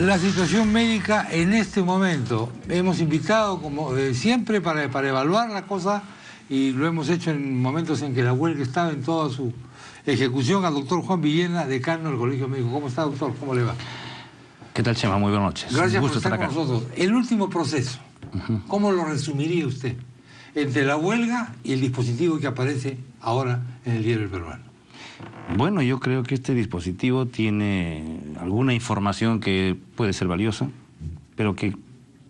La situación médica en este momento. Hemos invitado, como siempre, para evaluar la cosa, y lo hemos hecho en momentos en que la huelga estaba en toda su ejecución, al doctor Juan Villena, decano del Colegio Médico. ¿Cómo está, doctor? ¿Cómo le va? ¿Qué tal, Chema? Muy buenas noches. Gracias por estar con nosotros. El último proceso, ¿cómo lo resumiría usted entre la huelga y el dispositivo que aparece ahora en el diario El Peruano? Bueno, yo creo que este dispositivo tiene alguna información que puede ser valiosa, pero que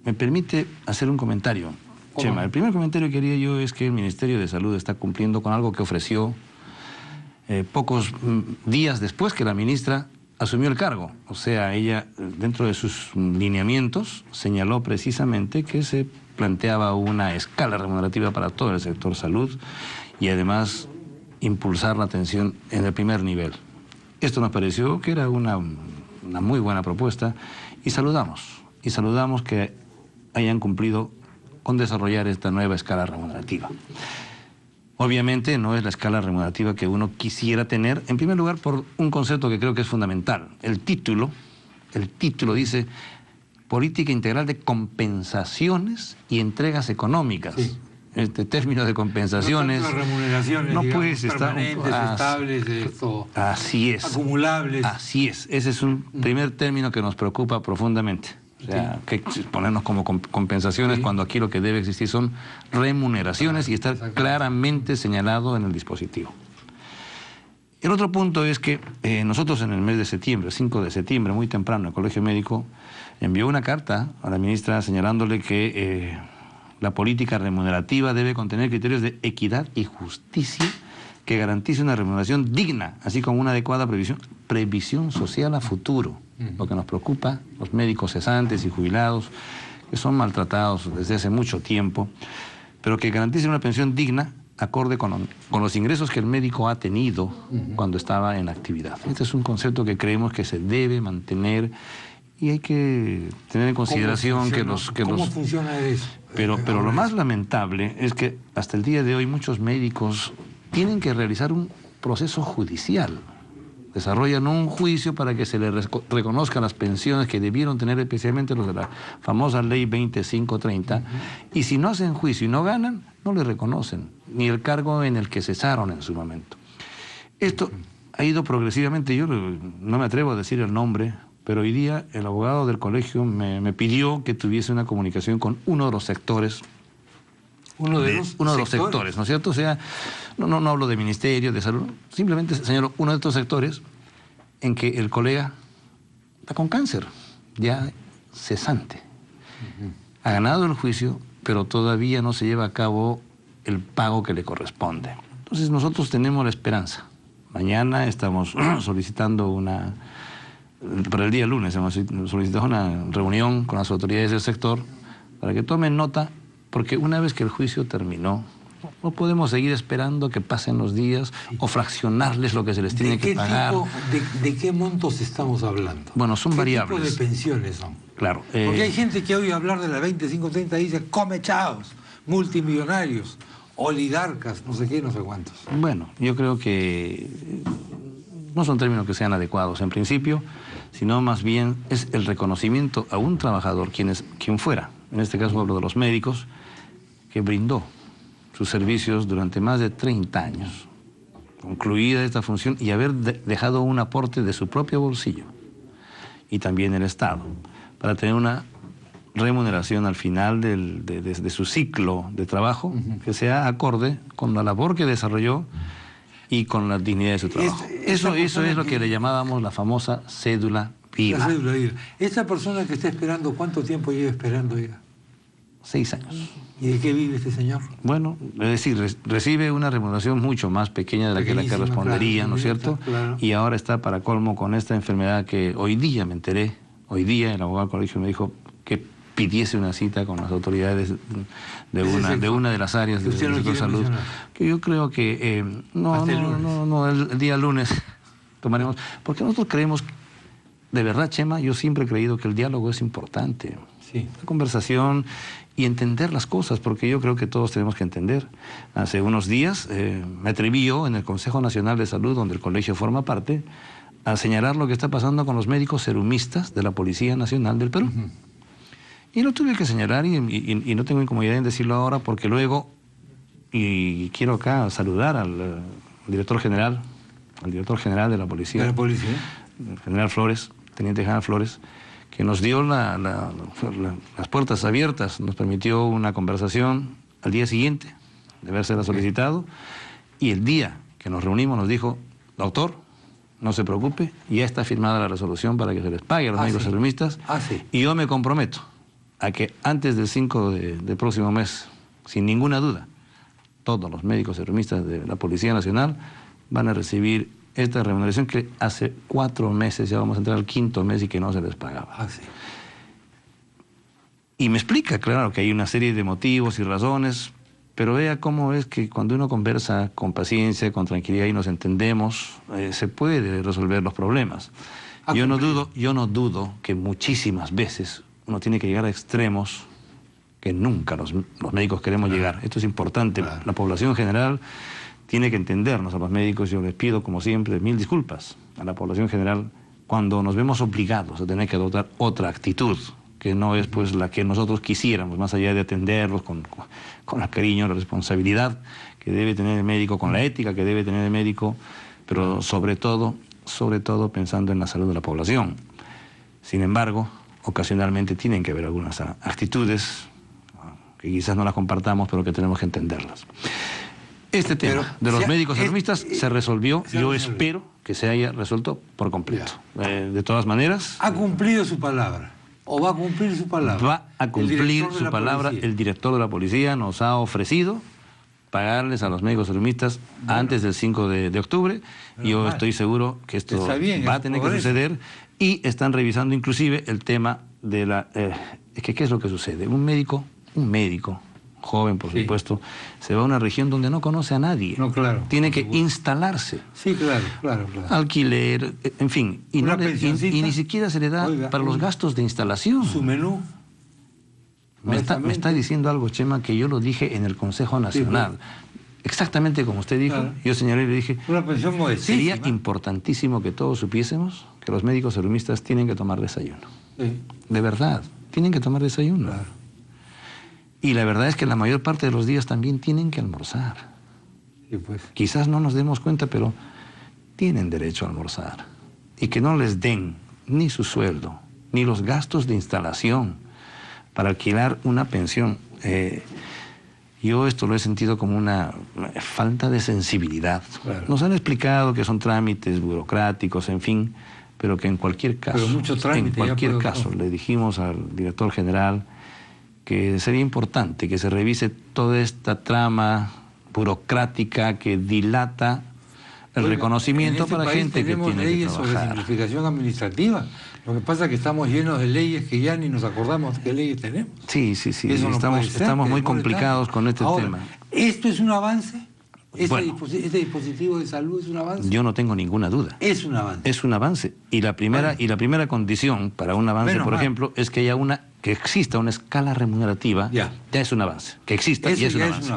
me permite hacer un comentario. Chema, el primer comentario que quería yo es que el Ministerio de Salud está cumpliendo con algo que ofreció pocos días después que la ministra asumió el cargo. O sea, ella, dentro de sus lineamientos, señaló precisamente que se planteaba una escala remunerativa para todo el sector salud y además impulsar la atención en el primer nivel. Esto nos pareció que era una muy buena propuesta y saludamos que hayan cumplido con desarrollar esta nueva escala remunerativa. Obviamente no es la escala remunerativa que uno quisiera tener, en primer lugar por un concepto que creo que es fundamental. El título dice Política Integral de Compensaciones y Entregas Económicas. Sí. Este término de compensaciones, no remuneraciones, no digamos, puedes estar permanentes, estables, así es, acumulables. Así es, ese es un primer término que nos preocupa profundamente. O sea, que ponernos como compensaciones cuando aquí lo que debe existir son remuneraciones y estar claramente señalado en el dispositivo. El otro punto es que nosotros en el mes de septiembre, 5 de septiembre, muy temprano, el Colegio Médico envió una carta a la ministra señalándole que la política remunerativa debe contener criterios de equidad y justicia que garantice una remuneración digna, así como una adecuada previsión social a futuro. Lo que nos preocupa, los médicos cesantes y jubilados, que son maltratados desde hace mucho tiempo, pero que garanticen una pensión digna acorde con los ingresos que el médico ha tenido cuando estaba en actividad. Este es un concepto que creemos que se debe mantener y hay que tener en consideración ¿Cómo funciona eso? Pero lo más lamentable es que hasta el día de hoy muchos médicos tienen que realizar un proceso judicial. Desarrollan un juicio para que se les reconozcan las pensiones que debieron tener, especialmente los de la famosa ley 2530, y si no hacen juicio y no ganan, no les reconocen, ni el cargo en el que cesaron en su momento. Esto ha ido progresivamente, yo no me atrevo a decir el nombre, pero hoy día el abogado del colegio me pidió que tuviese una comunicación con uno de los sectores. Uno de los sectores, ¿no es cierto? O sea, no hablo de ministerio, de salud, simplemente señalo uno de estos sectores en que el colega está con cáncer, ya cesante. Ha ganado el juicio, pero todavía no se lleva a cabo el pago que le corresponde. Entonces nosotros tenemos la esperanza. Mañana estamos solicitando para el día lunes hemos solicitado una reunión con las autoridades del sector para que tomen nota, porque una vez que el juicio terminó, no podemos seguir esperando que pasen los días o fraccionarles lo que se les tiene que pagar. ¿De qué montos estamos hablando? Bueno, son variables. ¿Qué tipo de pensiones son? Claro. Porque hay gente que oye hablar de la 2530 y dice, come chavos, multimillonarios, oligarcas, no sé qué, no sé cuántos. Bueno, yo creo que no son términos que sean adecuados en principio, sino más bien es el reconocimiento a un trabajador, quien fuera, en este caso hablo de los médicos, que brindó sus servicios durante más de 30 años, concluida esta función y haber dejado un aporte de su propio bolsillo y también el Estado, para tener una remuneración al final de su ciclo de trabajo que sea acorde con la labor que desarrolló y con la dignidad de su trabajo. Eso es lo que le llamábamos la famosa cédula viva. La cédula viva. ¿Esta persona que está esperando, cuánto tiempo lleva esperando ya? 6 años. ¿Y de qué vive este señor? Bueno, es decir, recibe una remuneración mucho más pequeña de la que le correspondería, ¿no es cierto? Claro. Y ahora está para colmo con esta enfermedad que hoy día me enteré, hoy día el abogado del colegio me dijo que pidiese una cita con las autoridades de una de las áreas del sector de salud, que yo creo que el día lunes tomaremos, porque nosotros creemos, de verdad, Chema, yo siempre he creído que el diálogo es importante. Sí. La conversación y entender las cosas, porque yo creo que todos tenemos que entender. Hace unos días me atreví yo en el Consejo Nacional de Salud, donde el colegio forma parte, a señalar lo que está pasando con los médicos serumistas de la Policía Nacional del Perú. Y lo tuve que señalar y no tengo incomodidad en decirlo ahora porque luego, y quiero acá saludar al director general de la Policía, el general Flores, teniente general Flores, que nos dio las puertas abiertas, nos permitió una conversación al día siguiente de habérsela solicitado, y el día que nos reunimos nos dijo: doctor, no se preocupe, ya está firmada la resolución para que se les pague a los médicos serumistas, y yo me comprometo a que antes del 5 del próximo mes, sin ninguna duda, todos los médicos serumistas de la Policía Nacional van a recibir esta remuneración que hace 4 meses, ya vamos a entrar al 5.º mes, y que no se les pagaba. Y me explica, claro, que hay una serie de motivos y razones, pero vea cómo es que cuando uno conversa con paciencia, con tranquilidad y nos entendemos, se puede resolver los problemas. Yo no dudo que muchísimas veces uno tiene que llegar a extremos que nunca los médicos queremos llegar. Esto es importante. La población general tiene que entendernos a los médicos. Yo les pido, como siempre, 1000 disculpas a la población general cuando nos vemos obligados a tener que adoptar otra actitud, que no es pues la que nosotros quisiéramos, más allá de atenderlos con el cariño, la responsabilidad que debe tener el médico, con la ética que debe tener el médico, pero sobre todo pensando en la salud de la población. Sin embargo, ocasionalmente tienen que haber algunas actitudes que quizás no las compartamos, pero que tenemos que entenderlas. Este tema de los médicos serumistas se resolvió. Yo espero que se haya resuelto por completo. De todas maneras... ¿Ha cumplido su palabra? ¿O va a cumplir su palabra? Va a cumplir su palabra. El director de la policía nos ha ofrecido pagarles a los médicos serumistas antes del 5 de octubre. Yo estoy seguro que esto va a tener que suceder, y están revisando inclusive el tema de la... ¿qué es lo que sucede? Un médico, joven por supuesto, se va a una región donde no conoce a nadie. Tiene que instalarse. Claro. Alquiler, en fin. Y ni siquiera se le da para los gastos de instalación. Su menú. Me está diciendo algo, Chema, que yo lo dije en el Consejo Nacional. Exactamente como usted dijo. Yo señalé y le dije... Una pensión modestísima. Sería importantísimo que todos supiésemos que los médicos serumistas tienen que tomar desayuno. De verdad, tienen que tomar desayuno. Y la verdad es que la mayor parte de los días también tienen que almorzar. Quizás no nos demos cuenta, pero tienen derecho a almorzar. Y que no les den ni su sueldo, ni los gastos de instalación para alquilar una pensión. Yo esto lo he sentido como una falta de sensibilidad. Nos han explicado que son trámites burocráticos, en fin, pero que en cualquier caso, le dijimos al director general que sería importante que se revise toda esta trama burocrática que dilata el reconocimiento para gente que tiene que trabajar. Tenemos leyes sobre simplificación administrativa. Lo que pasa es que estamos llenos de leyes que ya ni nos acordamos qué leyes tenemos. Sí. Estamos muy complicados con este tema. ¿Esto es un avance? ¿Este dispositivo de salud es un avance? Yo no tengo ninguna duda. Es un avance. Es un avance. Y la primera condición para un avance, por ejemplo, es que exista una escala remunerativa. Ya es un avance. Que exista y es un avance.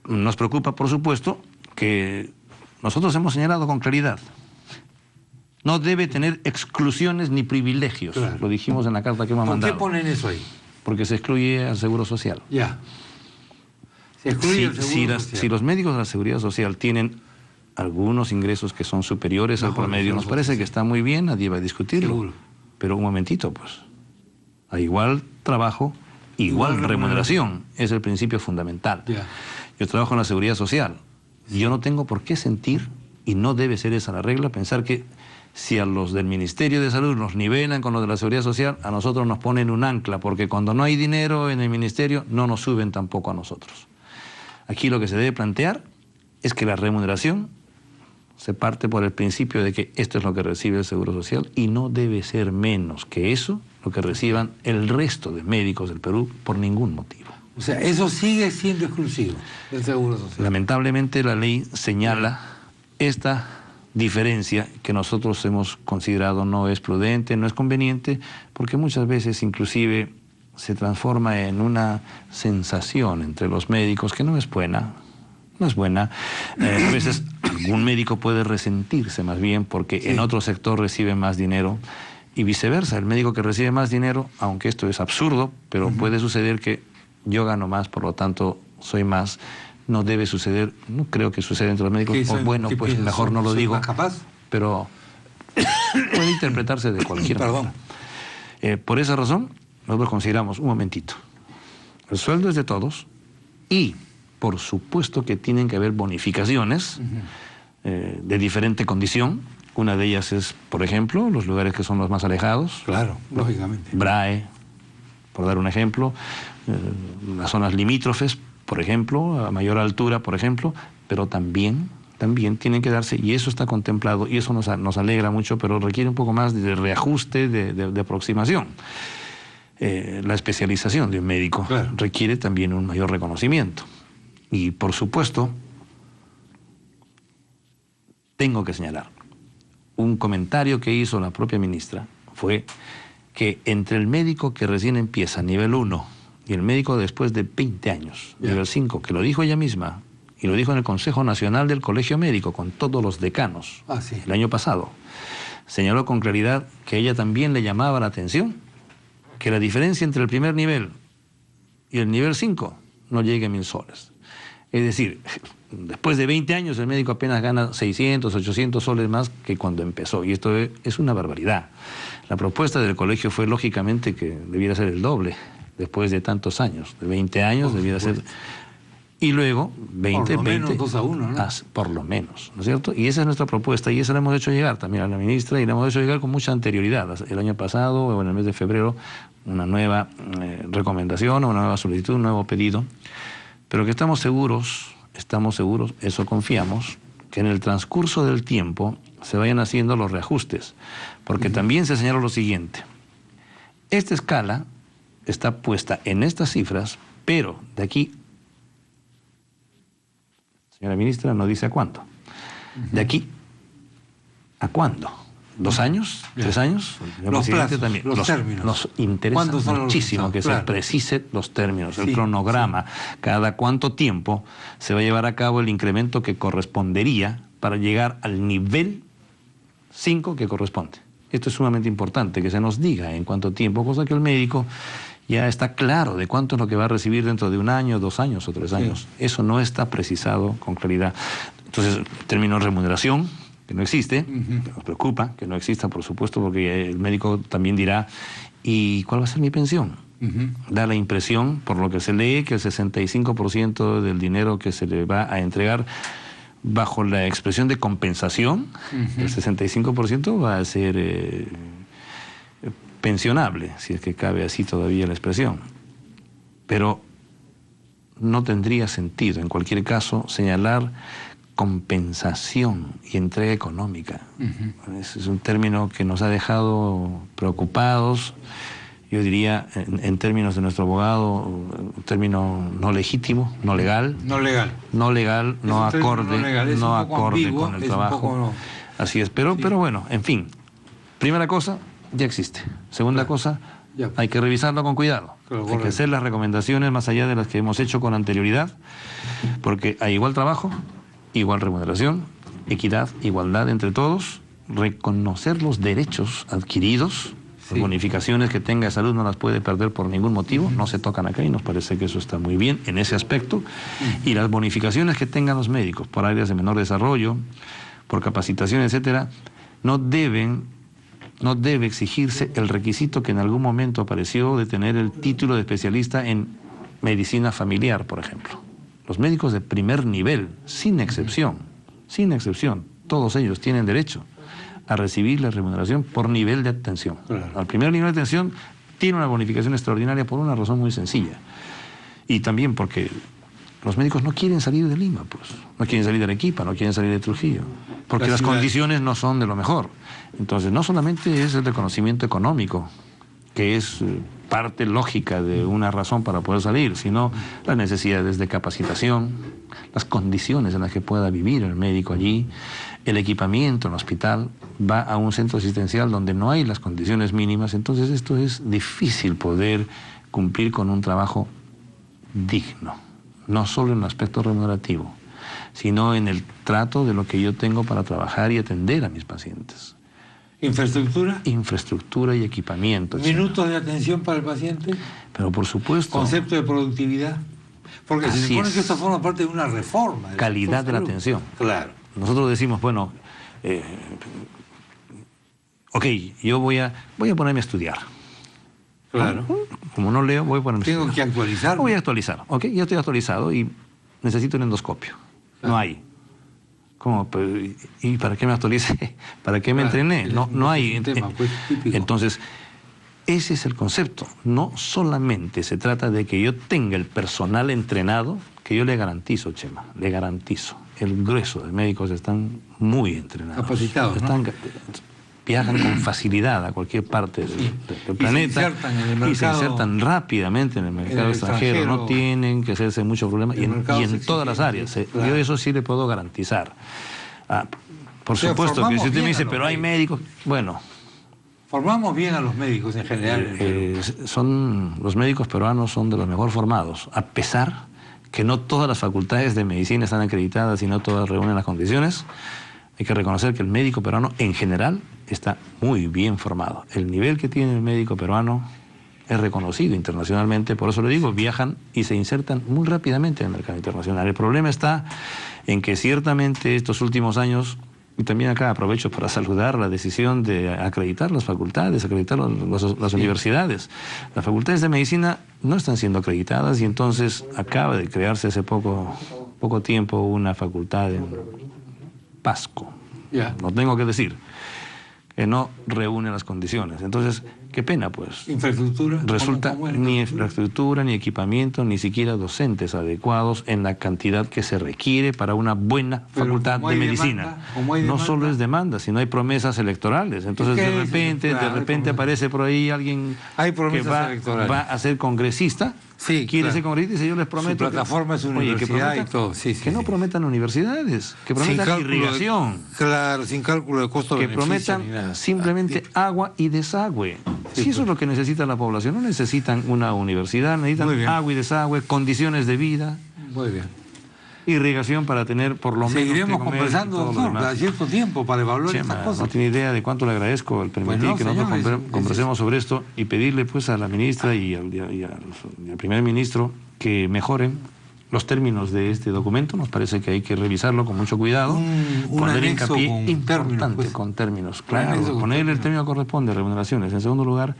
Nos preocupa, por supuesto, que nosotros hemos señalado con claridad: no debe tener exclusiones ni privilegios. Lo dijimos en la carta que hemos mandado. ¿Por qué ponen eso ahí? Porque se excluye al Seguro Social. Se excluye el Seguro Social. Si los médicos de la Seguridad Social tienen algunos ingresos que son superiores al promedio, nos parece que está muy bien, nadie va a discutirlo. Seguro. Pero un momentito, pues. A igual trabajo, igual remuneración. Es el principio fundamental. Yo trabajo en la Seguridad Social. Yo no tengo por qué sentir, y no debe ser esa la regla, pensar que si a los del Ministerio de Salud nos nivelan con los de la Seguridad Social, a nosotros nos ponen un ancla, porque cuando no hay dinero en el Ministerio, no nos suben tampoco a nosotros. Aquí lo que se debe plantear es que la remuneración se parte por el principio de que esto es lo que recibe el Seguro Social, y no debe ser menos que eso lo que reciban el resto de médicos del Perú por ningún motivo. O sea, eso sigue siendo exclusivo del Seguro Social. Lamentablemente la ley señala esta diferencia que nosotros hemos considerado no es prudente, no es conveniente, porque muchas veces inclusive se transforma en una sensación entre los médicos que no es buena. A veces algún médico puede resentirse más bien porque en otro sector recibe más dinero y viceversa. El médico que recibe más dinero, aunque esto es absurdo, pero puede suceder que yo gano más, por lo tanto soy más. No debe suceder, no creo que suceda entre los médicos. Bueno, pues mejor no lo digo. ¿Más capaz? Pero puede interpretarse de cualquier manera. Por esa razón, nosotros consideramos, un momentito, el sueldo es de todos y, por supuesto, que tienen que haber bonificaciones de diferente condición. Una de ellas es, por ejemplo, los lugares que son los más alejados. Claro, lógicamente. BRAE, por dar un ejemplo, las zonas limítrofes, por ejemplo, a mayor altura, por ejemplo, pero también tienen que darse, y eso está contemplado, y eso nos alegra mucho, pero requiere un poco más de reajuste, de aproximación. La especialización de un médico requiere también un mayor reconocimiento. Y, por supuesto, tengo que señalar, un comentario que hizo la propia ministra fue que entre el médico que recién empieza, nivel 1, y el médico después de 20 años, nivel 5, que lo dijo ella misma, y lo dijo en el Consejo Nacional del Colegio Médico, con todos los decanos, el año pasado, señaló con claridad que ella también le llamaba la atención que la diferencia entre el primer nivel y el nivel 5 no llegue a 1.000 soles. Es decir, después de 20 años el médico apenas gana 600, 800 soles más que cuando empezó, y esto es una barbaridad. La propuesta del colegio fue, lógicamente, que debiera ser el doble después de tantos años. De 20 años debiera ser... Y luego, 20, por lo menos 2 a 1, ¿no? Por lo menos, ¿no es cierto? Y esa es nuestra propuesta, y esa la hemos hecho llegar también a la ministra, y la hemos hecho llegar con mucha anterioridad. El año pasado, o en el mes de febrero, una nueva recomendación, una nueva solicitud, un nuevo pedido, pero que estamos seguros, eso confiamos, que en el transcurso del tiempo se vayan haciendo los reajustes, porque también se señaló lo siguiente: esta escala está puesta en estas cifras, pero de aquí, señora ministra, no dice a cuánto. ¿De aquí a cuándo? ¿2 años? ¿3 años? Los plazos, también. Los términos. Nos interesa muchísimo que se precise los términos, el cronograma, cada cuánto tiempo se va a llevar a cabo el incremento que correspondería para llegar al nivel 5 que corresponde. Esto es sumamente importante, que se nos diga en cuánto tiempo, cosa que el médico ya está claro de cuánto es lo que va a recibir dentro de 1 año, 2 años o 3 años. Eso no está precisado con claridad. Entonces, el término remuneración, que no existe, nos preocupa que no exista, por supuesto, porque el médico también dirá, ¿y cuál va a ser mi pensión? Da la impresión, por lo que se lee, que el 65% del dinero que se le va a entregar bajo la expresión de compensación, el 65% va a ser pensionable, si es que cabe así todavía la expresión. Pero no tendría sentido, en cualquier caso, señalar compensación y entrega económica. Es un término que nos ha dejado preocupados, yo diría, en términos de nuestro abogado, un término no legítimo, no legal. No acorde con el trabajo. Así es, pero bueno, en fin. Primera cosa, ya existe. Segunda cosa, hay que revisarlo con cuidado. Hay que hacer las recomendaciones más allá de las que hemos hecho con anterioridad, porque hay igual trabajo, igual remuneración, equidad, igualdad entre todos, reconocer los derechos adquiridos, las bonificaciones que tenga de salud no las puede perder por ningún motivo, no se tocan acá y nos parece que eso está muy bien en ese aspecto, y las bonificaciones que tengan los médicos por áreas de menor desarrollo, por capacitación, etcétera, no debe exigirse el requisito que en algún momento apareció de tener el título de especialista en medicina familiar, por ejemplo. Los médicos de primer nivel, sin excepción, todos ellos tienen derecho a recibir la remuneración por nivel de atención. Al primer nivel de atención tiene una bonificación extraordinaria por una razón muy sencilla. Y también porque los médicos no quieren salir de Lima, pues. No quieren salir de Arequipa, no quieren salir de Trujillo. Porque las condiciones no son de lo mejor. Entonces, no solamente es el reconocimiento económico, que es parte lógica de una razón para poder salir, sino las necesidades de capacitación, las condiciones en las que pueda vivir el médico allí, el equipamiento en el hospital, va a un centro asistencial donde no hay las condiciones mínimas, entonces esto es difícil poder cumplir con un trabajo digno, no solo en el aspecto remunerativo, sino en el trato de lo que yo tengo para trabajar y atender a mis pacientes. ¿Infraestructura? Infraestructura y equipamiento. ¿Minutos de atención para el paciente? Pero por supuesto... ¿Concepto de productividad? Porque se supone que esto forma parte de una reforma. Calidad de la atención. Claro. Nosotros decimos, bueno, ok, yo voy a ponerme a estudiar. Claro. Como no leo, voy a ponerme a estudiar. Tengo que actualizar. Voy a actualizar, ok, ya estoy actualizado y necesito un endoscopio. Claro. No hay. ¿Cómo? ¿Y para qué me actualice? ¿Para qué me entrené? No hay. Tema, pues, entonces, ese es el concepto. No solamente se trata de que yo tenga el personal entrenado, que yo le garantizo, Chema, le garantizo. El grueso de médicos están muy entrenados. Capacitados, ¿no? Viajan con facilidad a cualquier parte del planeta y se insertan rápidamente en el mercado extranjero. No tienen que hacerse mucho problema y en todas las áreas. Claro. Yo eso sí le puedo garantizar. Por supuesto que si usted me dice, pero hay médicos... Bueno... Formamos bien a los médicos en general. Los médicos peruanos son de los mejor formados, a pesar que no todas las facultades de medicina están acreditadas y no todas reúnen las condiciones. Hay que reconocer que el médico peruano en general está muy bien formado. El nivel que tiene el médico peruano es reconocido internacionalmente, por eso le digo, viajan y se insertan muy rápidamente en el mercado internacional. El problema está en que ciertamente estos últimos años, y también acá aprovecho para saludar la decisión de acreditar las facultades, acreditar las universidades. Las facultades de medicina no están siendo acreditadas y entonces acaba de crearse hace poco tiempo una facultad en Pasco. No tengo que decir, que no reúne las condiciones. Entonces, qué pena, pues. ¿Infraestructura? Resulta ni infraestructura, ni equipamiento, ni siquiera docentes adecuados en la cantidad que se requiere para una buena facultad de medicina. No solo es demanda, sino hay promesas electorales. Entonces, de repente aparece por ahí alguien que va a ser congresista. Sí, quiere ser congresista y dice, yo les prometo... Su plataforma es universidad y todo. Que no prometan universidades, que prometan irrigación. Claro, sin cálculo de costo. Que prometan simplemente agua y desagüe. Si eso es lo que necesita la población, no necesitan una universidad, necesitan agua y desagüe, condiciones de vida. Muy bien. Irrigación para tener por lo menos Seguiremos conversando, doctor, cada cierto tiempo para evaluar estas cosas. No tiene idea de cuánto le agradezco el permitir que nosotros conversemos sobre esto y pedirle pues a la ministra y al primer ministro que mejoren los términos de este documento. Nos parece que hay que revisarlo con mucho cuidado. Poner hincapié importante con términos. Claro, ponerle el término que corresponde, remuneraciones. En segundo lugar,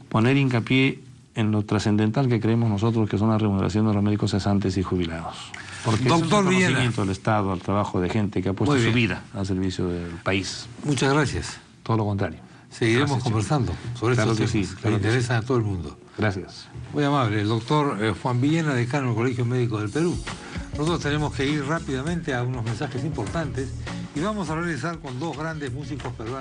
poner hincapié en lo trascendental que creemos nosotros que son las remuneraciones de los médicos cesantes y jubilados. Porque es un reconocimiento del Estado al trabajo de gente que ha puesto su vida al servicio del país. Muchas gracias. Todo lo contrario. Seguiremos conversando sobre estos temas que interesan a todo el mundo. Gracias. Muy amable. El doctor Juan Villena, decano del Colegio Médico del Perú. Nosotros tenemos que ir rápidamente a unos mensajes importantes y vamos a regresar con dos grandes músicos peruanos.